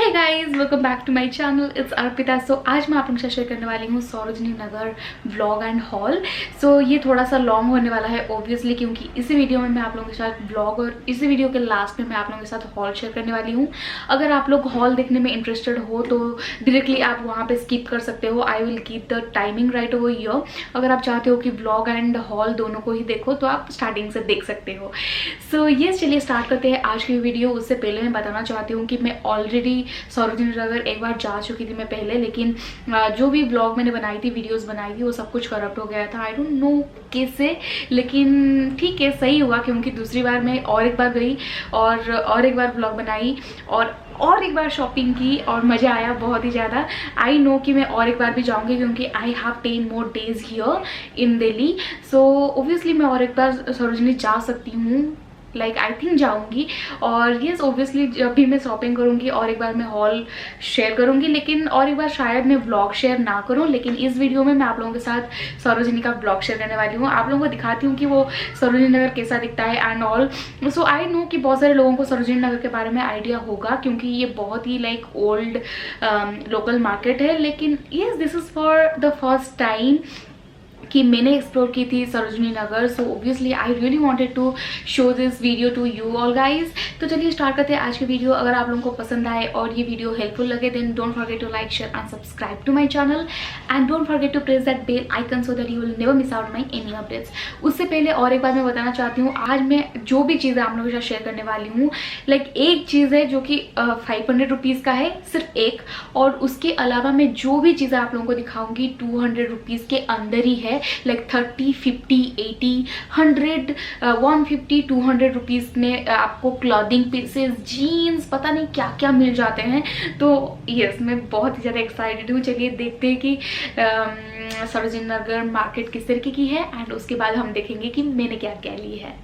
Hey guys, welcome back to my channel. It's Arpita. So आज मैं आप लोगों के साथ शेयर करने वाली हूँ सरोजिनी नगर व्लॉग एंड हॉल। सो ये थोड़ा सा लॉन्ग होने वाला है ऑब्वियसली, क्योंकि इसी वीडियो में मैं आप लोगों के साथ व्लॉग और इसी वीडियो के लास्ट में मैं आप लोगों के साथ हॉल शेयर करने वाली हूँ। अगर आप लोग हॉल देखने में इंटरेस्टेड हो तो डायरेक्टली आप वहाँ पे स्किप कर सकते हो। I will keep the timing right over here. अगर आप चाहते हो कि व्लॉग एंड हॉल दोनों को ही देखो तो आप स्टार्टिंग से देख सकते हो। सो ये चलिए स्टार्ट करते हैं आज की वीडियो। उससे पहले मैं बताना चाहती हूँ कि मैं ऑलरेडी सरोजिनी नगर एक बार जा चुकी थी मैं पहले, लेकिन जो भी ब्लॉग मैंने बनाई थी, वीडियोस बनाई थी, वो सब कुछ करप्ट हो गया था। आई डोंट नो कैसे, लेकिन ठीक है, सही हुआ, क्योंकि दूसरी बार मैं और एक बार गई और एक बार ब्लॉग बनाई और एक बार शॉपिंग की और मज़ा आया बहुत ही ज़्यादा। आई नो कि मैं और एक बार भी जाऊँगी, क्योंकि I have 10 more days here in Delhi. So obviously मैं और एक बार सरोजिनी जा सकती हूँ, लाइक आई थिंक जाऊंगी। और येस, ओब्वियसली जब भी मैं शॉपिंग करूंगी और एक बार मैं हॉल शेयर करूंगी, लेकिन और एक बार शायद मैं व्लॉग शेयर ना करूं। लेकिन इस वीडियो में मैं आप लोगों के साथ सरोजिनी का व्लॉग शेयर करने वाली हूँ। आप लोगों को दिखाती हूँ कि वो सरोजिनी नगर कैसा दिखता है and all. So I know कि बहुत सारे लोगों को सरोजिनी नगर के बारे में आइडिया होगा, क्योंकि ये बहुत ही लाइक ओल्ड लोकल मार्केट है। लेकिन yes, this is for the first time कि मैंने एक्सप्लोर की थी Sarojini Nagar. So obviously I really wanted to show this video to you all guys. तो चलिए स्टार्ट करते हैं आज की वीडियो। अगर आप लोगों को पसंद आए और ये वीडियो हेल्पफुल लगे then don't forget to like, share and subscribe to my channel and don't forget to press that bell icon so that you will never miss out my any updates. उससे पहले और एक बार मैं बताना चाहती हूँ, आज मैं जो भी चीज़ें आप लोगों के साथ शेयर करने वाली हूँ, लाइक एक चीज़ है जो कि 500 रुपीज़ का है, सिर्फ एक। और उसके अलावा मैं जो भी चीज़ें आप लोगों को दिखाऊंगी 200 रुपीज़ के अंदर ही है, लाइक 30, 50, 80, 100, 150, 200 रुपीज़ में आपको क्लॉथिंग पीसेस, जीन्स, पता नहीं क्या क्या मिल जाते हैं। तो यस, मैं बहुत ही ज़्यादा एक्साइटेड हूँ। चलिए देखते हैं कि सरोजिनी नगर मार्केट किस तरीके की है एंड उसके बाद हम देखेंगे कि मैंने क्या क्या ली है।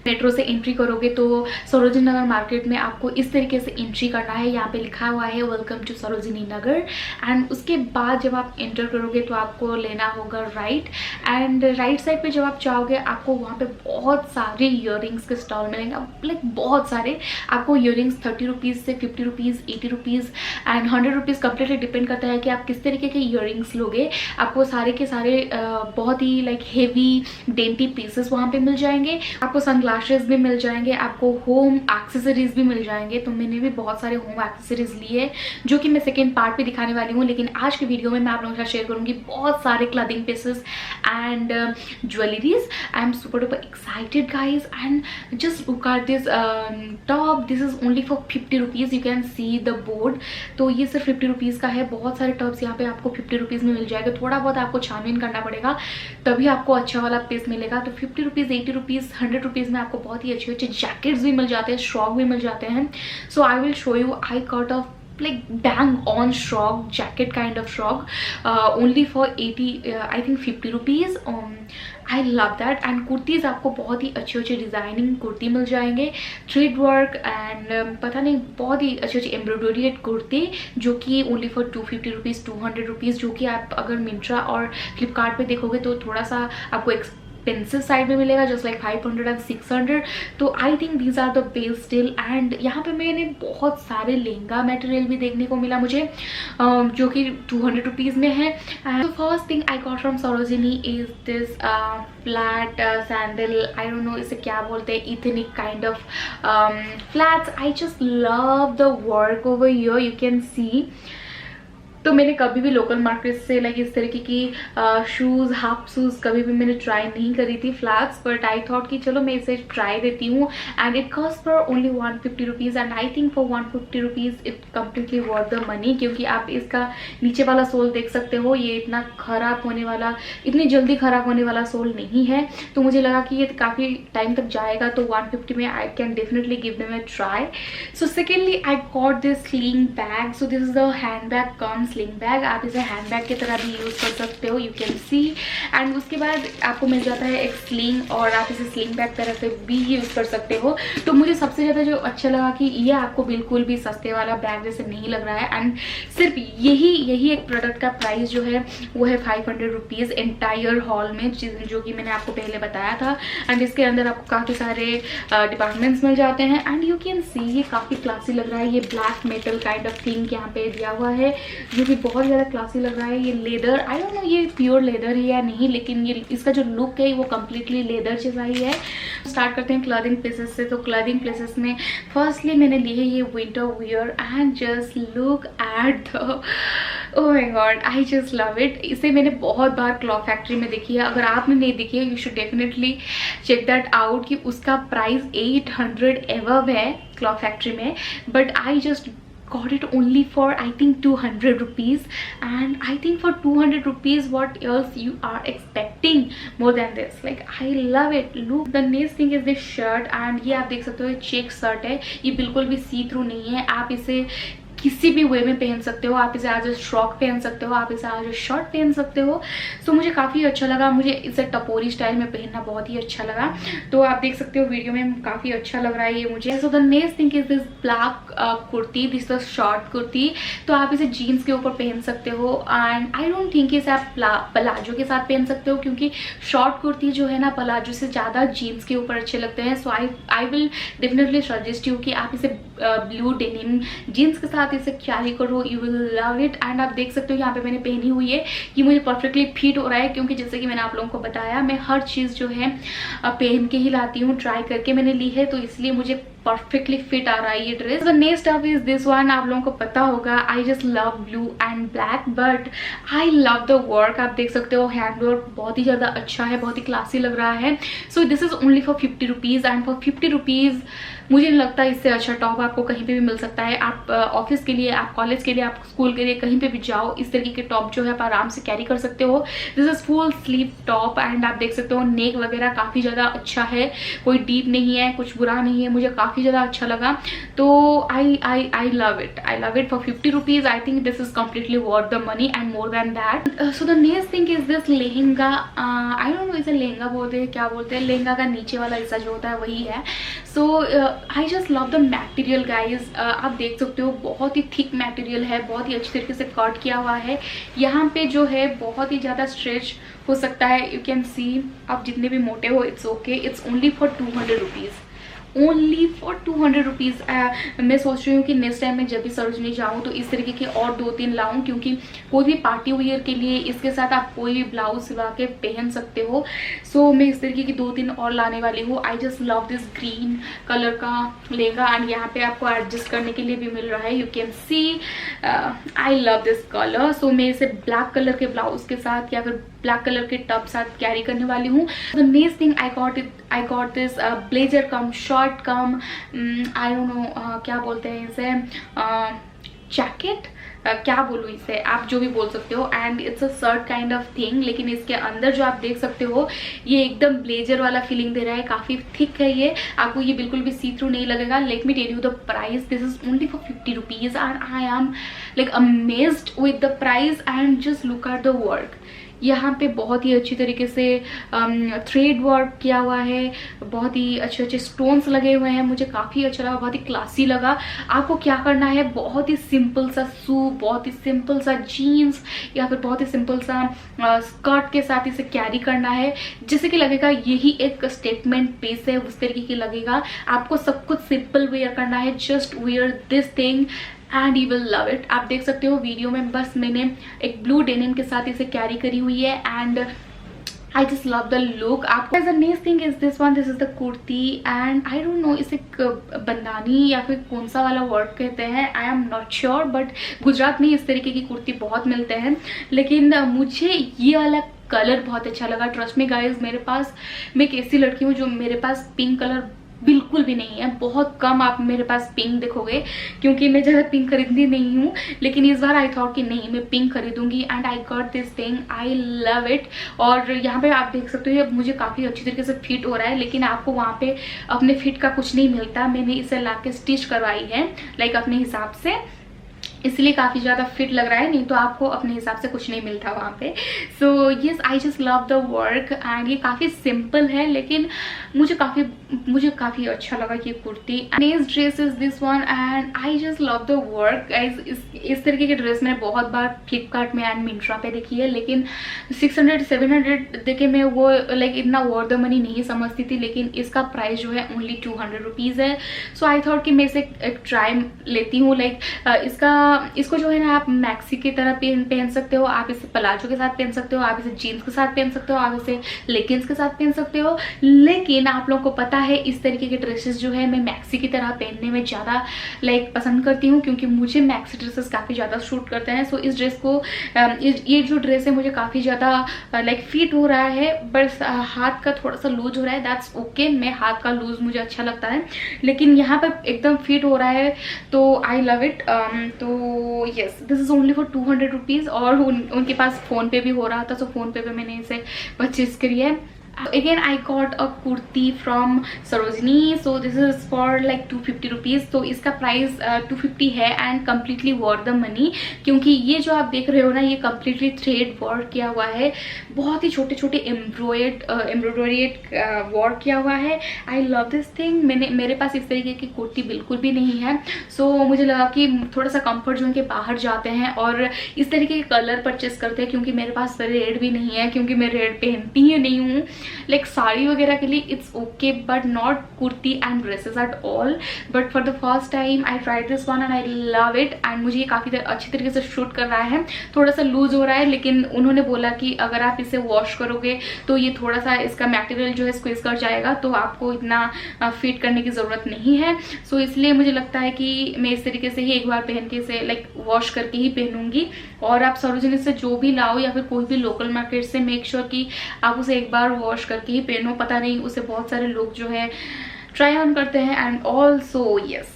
मेट्रो से एंट्री करोगे तो सरोजिनी नगर मार्केट में आपको इस तरीके से एंट्री करना है। यहाँ पे लिखा हुआ है welcome to Sarojini Nagar. And उसके बाद जब आप एंटर करोगे तो आपको लेना होगा राइट। एंड राइट साइड पे जब आप चाहोगे आपको वहाँ पे बहुत सारे ईयररिंग्स के स्टॉल मिलेंगे, लाइक बहुत सारे। आपको ईयररिंग्स 30 रुपीज़ से 50 rupees, 80 rupees and 100 rupees completely depend करता है कि आप किस तरीके के ईयररिंग्स लोगे। आपको सारे के सारे बहुत ही लाइक हेवी डेंटी पीसेस वहाँ पे मिल जाएंगे। आपको सनग्लासेस भी मिल जाएंगे, आपको होम एक्सेसरीज भी मिल जाएंगे। तो मैंने भी बहुत सारे होम एक्सेसरीज लिए, जो कि मैं सेकेंड पार्ट पे दिखाने वाली हूँ। लेकिन आज की वीडियो में मैं आप लोगों के साथ शेयर करूंगी बहुत सारे clothing pieces and jewelleries. I am super duper excited guys. And just look at this top, this is only for 50 rupees. You can see the board. तो ये सिर्फ 50 रुपीज़ का है। बहुत सारे टॉप्स यहाँ पे आपको 50 रुपीज़ में मिल जाएगा। थोड़ा बहुत आपको छानबीन करना पड़ेगा, तभी आपको अच्छा वाला पीस मिलेगा। तो 50 रुपीज़, 80 रुपीज़, 100 रुपीज़ में आपको बहुत ही अच्छे अच्छे जैकेट्स भी मिल जाते हैं, श्रॉक भी मिल जाते हैं। So I will show you. I got a like dang on shrock jacket kind of shrock only for 80 I think 50 rupees. I love that. and kurtis आपको बहुत ही अच्छे अच्छे डिज़ाइनिंग कुर्ती मिल जाएंगे, थ्रेड वर्क एंड पता नहीं बहुत ही अच्छे अच्छे एम्ब्रॉयडरीड कुर्ती, जो कि ओनली फॉर 250 रुपीज़, 200 रुपीज़। जो कि आप अगर मिंत्रा और फ्लिपकार्ट पे देखोगे तो थोड़ा सा आपको एक्सपेंसिव साइड में मिलेगा, जस्ट लाइक 500 एंड 600। तो I think these are the best deal. And यहाँ पे मैंने बहुत सारे लहंगा मटेरियल भी देखने को मिला मुझे, जो कि 200 रुपीज़ में है। And the first thing I got from Sarojini is this flat sandal. I don't know इसे क्या बोलते हैं, ethnic kind of flats. I just love the work over here, you can सी। तो मैंने कभी भी लोकल मार्केट से लाइक इस तरीके की शूज़, हाफ शूज़ कभी भी मैंने ट्राई नहीं करी थी फ्लैट्स, बट आई थॉट कि चलो मैं इसे ट्राई देती हूँ। And it cost for only 150 rupees and I think for 150 rupees it completely worth the money, क्योंकि आप इसका नीचे वाला सोल देख सकते हो। ये इतना ख़राब होने वाला, इतनी जल्दी ख़राब होने वाला सोल नहीं है। तो मुझे लगा कि ये काफ़ी टाइम तक जाएगा, तो 150 में I can definitely give them a try. So secondly I got this sling bag. So this is the hand bag comes sling bag, आप इसे हैंड बैग की तरह भी यूज़ कर सकते हो, यू कैन सी। एंड उसके बाद आपको मिल जाता है एक स्लिंग, और आप इसे स्लिंग बैग तरह से भी यूज़ कर सकते हो। तो मुझे सबसे ज़्यादा जो अच्छा लगा कि ये आपको बिल्कुल भी सस्ते वाला बैग जैसे नहीं लग रहा है। एंड सिर्फ यही एक प्रोडक्ट का प्राइस जो है वो है 500 रुपीज़ एंटायर हॉल में, जो कि मैंने आपको पहले बताया था। एंड इसके अंदर आपको काफ़ी सारे डिपार्टमेंट्स मिल जाते हैं। एंड यू कैन सी ये काफ़ी क्लासी लग रहा है। ये black metal kind of thing यहाँ पे दिया हुआ है जो कि बहुत ज़्यादा क्लासी लग रहा है। ये लेदर, आई डोंट नो ये प्योर लेदर है या नहीं, लेकिन ये इसका जो लुक है वो कम्प्लीटली लेदर जैसा ही है। स्टार्ट करते हैं क्लॉथिंग प्लेसेस से। तो क्लॉथिंग प्लेसेस में फर्स्टली मैंने ली है ये winter wear, and just look at the, oh my God, I just love it. इसे मैंने बहुत बार क्लॉथ फैक्ट्री में देखी है, अगर आपने नहीं देखी है you should definitely check that out, कि उसका प्राइस 800 एवव है क्लॉथ फैक्ट्री में, but I just got it only for I think 200 rupees, and I think for 200 rupees what else you are expecting more than this? Like I love it. Look, the next thing is this shirt, and ये आप देख सकते हो check shirt है, ये बिल्कुल भी सी through नहीं है। आप इसे किसी भी वे में पहन सकते हो, आप इसे आज फ्रॉक पहन सकते हो, आप इसे आज शर्ट पहन सकते हो। सो मुझे काफ़ी अच्छा लगा, मुझे इसे टपोरी स्टाइल में पहनना बहुत ही अच्छा लगा। तो आप देख सकते हो वीडियो में काफ़ी अच्छा लग रहा है ये मुझे। So the next thing is this black kurti, this the short kurti. तो आप इसे जीन्स के ऊपर पहन सकते हो, एंड आई डोंट थिंक इसे आप पलाजो के साथ पहन सकते हो, क्योंकि शॉर्ट कुर्ती जो है ना पलाजो से ज़्यादा जीन्स के ऊपर अच्छे लगते हैं। So I will definitely suggest you कि आप इसे ब्लू डेनिम जीन्स के साथ इसे कैरी करो, you will love it. And आप देख सकते हो यहाँ पे मैंने पहनी हुई है, ये मुझे परफेक्टली फिट हो रहा है, क्योंकि जैसे कि मैंने आप लोगों को बताया मैं हर चीज़ जो है पहन के ही लाती हूँ, ट्राई करके मैंने ली है, तो इसलिए मुझे परफेक्टली फिट आ रहा है ये dress. The next up is this one, आप लोगों को पता होगा आई just love blue and black, but I love the work. आप देख सकते हो हैंड वर्क बहुत ही ज़्यादा अच्छा है, बहुत ही क्लासी लग रहा है। So this is only for 50 rupees, and for 50 rupees मुझे नहीं लगता इससे अच्छा टॉप आपको कहीं पे भी मिल सकता है। आप ऑफिस के लिए, आप कॉलेज के लिए, आप स्कूल के लिए कहीं पे भी जाओ, इस तरीके के टॉप जो है आप आराम से कैरी कर सकते हो। This is full sleeve top, and आप देख सकते हो नेक वगैरह काफ़ी ज़्यादा अच्छा है, कोई डीप नहीं है, कुछ बुरा नहीं है, मुझे काफ़ी ज़्यादा अच्छा लगा। तो आई love it, I love it for 50 rupees. I think this is completely worth the money and more than that. So the next thing is this lehenga. I don't know इसे लहंगा बोलते हैं क्या बोलते हैं, लहंगा का नीचे वाला हिस्सा जो होता है वही है। So I just love the material guys. आप देख सकते हो बहुत ही थिक मटेरियल है, बहुत ही अच्छी तरीके से कट किया हुआ है। यहाँ पे जो है बहुत ही ज़्यादा स्ट्रेच हो सकता है, यू कैन सी। आप जितने भी मोटे हो it's okay, it's only for 200 rupees, only for 200 rupees. मैं सोच रही हूँ कि नेक्स्ट टाइम मैं जब भी सरोजनी जाऊँ तो इस तरीके के और 2-3 लाऊँ, क्योंकि कोई भी पार्टी वियर के लिए इसके साथ आप कोई भी ब्लाउज सिला के पहन सकते हो। सो मैं इस तरीके की 2-3 और लाने वाली हूँ। आई just love this green colour का लहंगा, एंड यहाँ पे आपको एडजस्ट करने के लिए भी मिल रहा है, you can see. I love this colour. So मैं इसे ब्लैक कलर के ब्लाउज के साथ या फिर ब्लैक कलर के टॉप साथ कैरी करने वाली हूँ। The next thing I got this blazer come short come, I don't no क्या बोलते हैं इसे, जैकेट, क्या बोलूँ इसे, आप जो भी बोल सकते हो। And it's a shirt kind of thing, लेकिन इसके अंदर जो आप देख सकते हो ये एकदम ब्लेजर वाला फीलिंग दे रहा है, काफ़ी थिक है ये, आपको ये बिल्कुल भी सी थ्रू नहीं लगेगा। Let me tell you the price, this is only for 50 rupees, and I am like amazed with the price. And just look at the work, यहाँ पे बहुत ही अच्छी तरीके से थ्रेड वर्क किया हुआ है, बहुत ही अच्छे अच्छे स्टोन्स लगे हुए हैं, मुझे काफ़ी अच्छा लगा, बहुत ही क्लासी लगा। आपको क्या करना है, बहुत ही सिंपल सा सूट, बहुत ही सिंपल सा जीन्स या फिर बहुत ही सिंपल सा स्कर्ट के साथ इसे कैरी करना है, जिससे कि लगेगा यही एक स्टेटमेंट पीस है, उस तरीके की लगेगा। आपको सब कुछ सिंपल वेयर करना है, just wear this thing and you will love it. आप देख सकते हो वीडियो में बस मैंने एक ब्लू डेनिम के साथ इसे कैरी करी हुई है, and I just love the look. आपको the next thing is this one, this is the kurti, and I don't know इसे बंदानी या फिर कौन सा वाला वर्ड कहते हैं, I am not sure, but Gujarat में इस तरीके की कुर्ती बहुत मिलते हैं, लेकिन मुझे ये वाला कलर बहुत अच्छा लगा। ट्रस्ट में गाइज, मेरे पास, मैं एक ऐसी लड़की हूँ जो मेरे पास पिंक कलर बिल्कुल भी नहीं है, बहुत कम आप मेरे पास पिंक देखोगे, क्योंकि मैं ज़्यादा पिंक खरीदती नहीं हूँ, लेकिन इस बार आई थॉट कि नहीं मैं पिंक खरीदूंगी, and I got this thing, I love it. और यहाँ पे आप देख सकते हो ये मुझे काफ़ी अच्छी तरीके से फिट हो रहा है, लेकिन आपको वहाँ पे अपने फिट का कुछ नहीं मिलता, मैंने इसे ला के स्टिच करवाई है लाइक अपने हिसाब से। इसलिए काफ़ी ज़्यादा फिट लग रहा है, नहीं तो आपको अपने हिसाब से कुछ नहीं मिलता वहाँ पे। So yes, I just love the work and ये काफ़ी सिंपल है लेकिन मुझे काफ़ी अच्छा लगा ये kurti. Next dress is this one and I just love the work. इस तरीके की ड्रेस मैंने बहुत बार फ्लिपकार्ट में एंड मिंत्रा पे देखी है, लेकिन 600-700 देखे मैं वो लाइक इतना वर्थ द मनी नहीं समझती थी, लेकिन इसका प्राइस जो है ओनली 200 रुपीज़ है। सो आई थॉट कि मैं इसे एक ट्राई लेती हूँ। लाइक इसको जो है ना आप मैक्सी की तरह पहन सकते हो, आप इसे प्लाजो के साथ पहन सकते हो, आप इसे जीन्स के साथ पहन सकते हो, आप इसे लेगिंग्स के साथ पहन सकते हो। लेकिन आप लोगों को पता है इस तरीके के ड्रेसेस जो है मैं मैक्सी की तरह पहनने में ज़्यादा लाइक पसंद करती हूँ, क्योंकि मुझे मैक्सी ड्रेसेस काफ़ी ज़्यादा सूट करते हैं। सो इस ड्रेस को ये जो ड्रेस है मुझे काफ़ी ज़्यादा लाइक फिट हो रहा है, बस हाथ का थोड़ा सा लूज हो रहा है, दैट्स ओके। मैं हाथ का लूज मुझे अच्छा लगता है, लेकिन यहाँ पर एकदम फिट हो रहा है तो आई लव इट। तो yes, this is only for 200 rupees और उनके पास फ़ोन पे भी हो रहा था, सो फ़ोन पे मैंने इसे परचेज करी है। Again I got a kurti from Sarojini, so this is for like 250 rupees। तो इसका प्राइस 250 है and completely worth the money, क्योंकि ये जो आप देख रहे हो ना ये कम्प्लीटली थ्रेड वर्क किया हुआ है, बहुत ही छोटे छोटे एम्ब्रॉयडरी वर्क किया हुआ है। आई लव दिस थिंग। मेरे पास इस तरीके की कुर्ती बिल्कुल भी नहीं है, सो मुझे लगा कि थोड़ा सा कंफर्ट जोन के बाहर जाते हैं और इस तरीके के कलर परचेस करते हैं, क्योंकि मेरे पास रेड भी नहीं है, क्योंकि मैं रेड पहनती ही नहीं हूँ। लाइक साड़ी वगैरह के लिए it's okay but not kurti and dresses at all. But for the first time I tried this one and I love it and मुझे ये काफ़ी अच्छी तरीके से शूट कर रहा है। थोड़ा सा लूज हो रहा है, लेकिन उन्होंने बोला कि अगर आप इसे वॉश करोगे तो ये थोड़ा सा इसका मटेरियल जो है स्क्वीज कर जाएगा, तो आपको इतना फिट करने की ज़रूरत नहीं है। सो इसलिए मुझे लगता है कि मैं इस तरीके से ही एक बार पहन के इसे लाइक वॉश करके ही पहनूंगी। और आप सरोजिनी से जो भी लाओ या फिर कोई भी लोकल मार्केट से मेक श्योर कि आप उसे एक बार वॉश करके ही पहनो, पता नहीं उसे बहुत सारे लोग जो है ट्राई ऑन करते हैं। And also yes,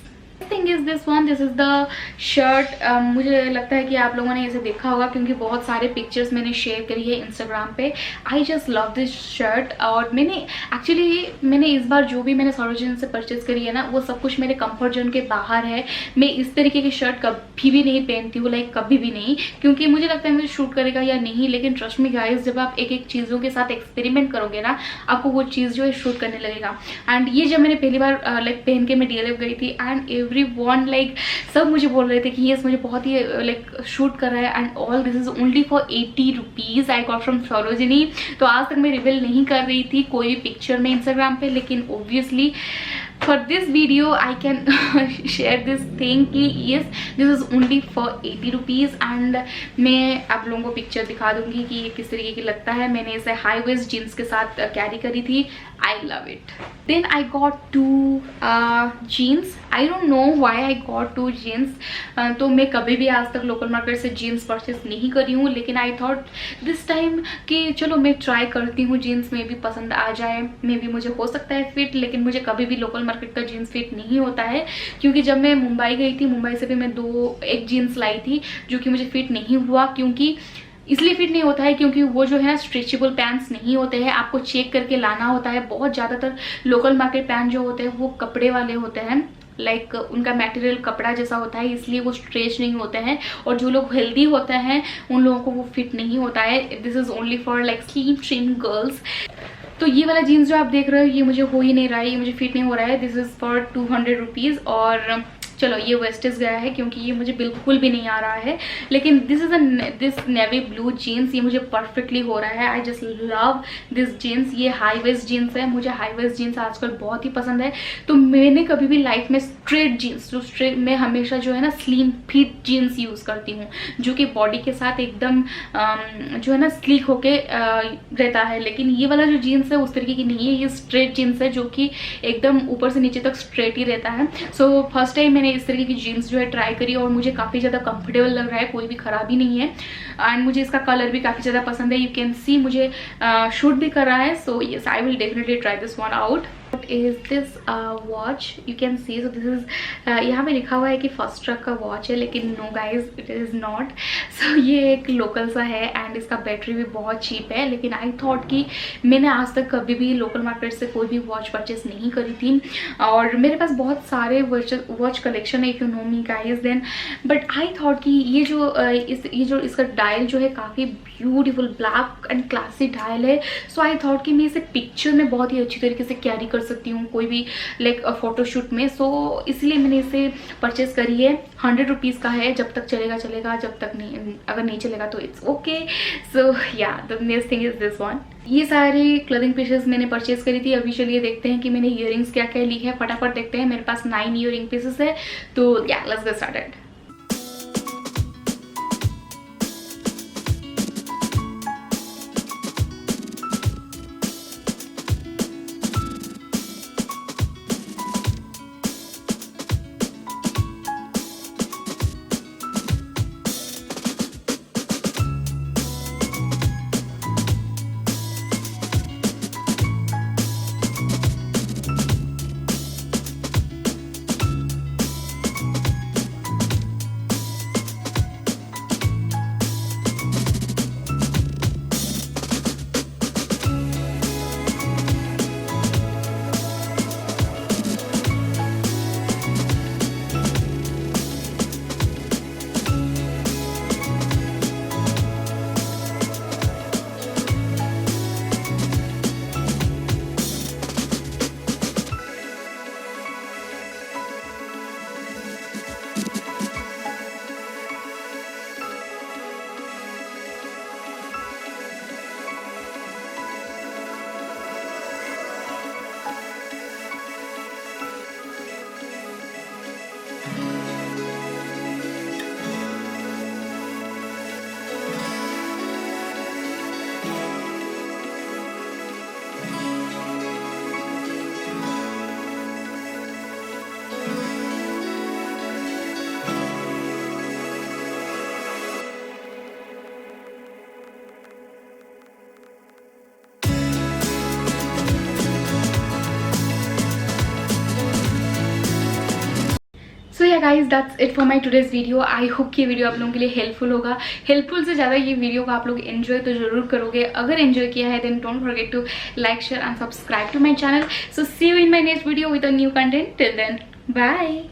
thing is this one, this is the shirt. मुझे लगता है कि आप लोगों ने इसे देखा होगा, क्योंकि बहुत सारे पिक्चर्स मैंने शेयर करी है इंस्टाग्राम पे। आई जस्ट लव दिस शर्ट। और मैंने इस बार जो भी मैंने सरोजिनी से परचेज करी है ना वो सब कुछ मेरे कंफर्ट जोन के बाहर है। मैं इस तरीके की शर्ट कभी भी नहीं पहनती हूँ, लाइक कभी भी नहीं, क्योंकि मुझे लगता है मुझे शूट करेगा या नहीं। लेकिन ट्रस्ट मी गाइस, जब आप एक एक चीज़ों के साथ एक्सपेरिमेंट करोगे ना आपको वो चीज़ जो है शूट करने लगेगा। एंड ये जब मैंने पहली बार लाइक पहन के मैं DLF गई थी एंड एवरीवन लाइक सब मुझे बोल रहे थे कि यस मुझे बहुत ही लाइक शूट कर रहा है and all. This is only for 80 rupees I got from Sarojini. तो आज तक मैं रिवील नहीं कर रही थी कोई भी पिक्चर में इंस्टाग्राम पे, लेकिन obviously for this video I can share this thing कि yes this is only for 80 rupees. And मैं आप लोगों को पिक्चर दिखा दूंगी कि ये किस तरीके की लगता है। मैंने इसे हाई वेस्ट जीन्स के साथ कैरी करी थी। I love it. Then I got 2 jeans. I don't know why I got 2 jeans. तो मैं कभी भी आज तक लोकल मार्केट से जीन्स परचेज नहीं करी हूँ, लेकिन आई थॉट दिस टाइम कि चलो मैं ट्राई करती हूँ, जीन्स में भी पसंद आ जाए, मे भी मुझे हो सकता है फिट। लेकिन मुझे कभी भी लोकल मार्केट का जीन्स फिट नहीं होता है, क्योंकि जब मैं मुंबई गई थी, मुंबई से भी मैं एक जीन्स लाई थी जो कि मुझे फिट नहीं हुआ। क्योंकि इसलिए फिट नहीं होता है क्योंकि वो जो है ना स्ट्रेचेबल पैंट्स नहीं होते हैं, आपको चेक करके लाना होता है। बहुत ज़्यादातर लोकल मार्केट पैंट जो होते हैं वो कपड़े वाले होते हैं, लाइक उनका मटेरियल कपड़ा जैसा होता है, इसलिए वो स्ट्रेच नहीं होते हैं। और जो लोग हेल्दी होते हैं उन लोगों को वो फिट नहीं होता है। This is only for like slim trim girls. तो ये वाला जीन्स जो आप देख रहे हो ये मुझे हो ही नहीं रहा है, ये मुझे फिट नहीं हो रहा है। This is for 200 rupees. और चलो ये वेस्टेज गया है क्योंकि ये मुझे बिल्कुल भी नहीं आ रहा है। लेकिन दिस नेवी ब्लू जीन्स ये मुझे परफेक्टली हो रहा है। I just love this jeans. ये हाई वेस्ट जीन्स है, मुझे हाई वेस्ट जीन्स आजकल बहुत ही पसंद है। तो मैंने कभी भी लाइफ में स्ट्रेट जीन्स, जो स्ट्रेट में हमेशा जो है ना स्लिम फिट जीन्स यूज़ करती हूँ, जो कि बॉडी के साथ एकदम जो है ना स्लीक होके रहता है। लेकिन ये वाला जो जीन्स है उस तरीके की नहीं है, ये स्ट्रेट जीन्स है जो कि एकदम ऊपर से नीचे तक स्ट्रेट ही रहता है। सो फर्स्ट टाइम मैंने इस तरीके की जीन्स जो है ट्राई करी और मुझे काफ़ी ज़्यादा कंफर्टेबल लग रहा है, कोई भी खराबी नहीं है। एंड मुझे इसका कलर भी काफ़ी ज़्यादा पसंद है। यू कैन सी मुझे शूट भी कर रहा है। So yes I will definitely try this one out. Is this watch, you can C. So this is, यहाँ पे लिखा हुआ है कि फर्स्ट ट्रक का वॉच है, लेकिन no guys, it is not. So ये एक लोकल सा है एंड इसका बैटरी भी बहुत चीप है। लेकिन आई थॉट कि मैंने आज तक कभी भी लोकल मार्केट से कोई भी वॉच परचेस नहीं करी थी, और मेरे पास बहुत सारे वॉच कलेक्शन है, if you know me guys then. But I thought कि ये जो इसका डायल जो है काफ़ी beautiful black and classy dial है। सो आई थॉट कि मैं इसे पिक्चर में बहुत ही अच्छी तरीके से कैरी कर सकती हूँ कोई भी लाइक फोटोशूट में। सो इसलिए मैंने इसे परचेज करी है। 100 रुपीज़ का है, जब तक चलेगा चलेगा, जब तक नहीं, अगर नहीं चलेगा तो it's okay. So yeah the next thing is this one. ये सारी क्लोथिंग पीसेस मैंने परचेज करी थी। अभी चलिए देखते हैं कि मैंने ईयरिंग्स क्या क्या ली है, फटाफट देखते हैं। मेरे पास 9 ईयरिंग पीसेस है, तो या let's get started. So yeah guys that's it for my today's video. I hope कि ये वीडियो आप लोगों के लिए हेल्पफुल होगा। हेल्पफुल से ज़्यादा ये वीडियो को आप लोग एंजॉय तो जरूर करोगे। अगर एंजॉय किया है then don't forget to like, share and subscribe to my channel. So see you in my next video with a new content. Till then bye.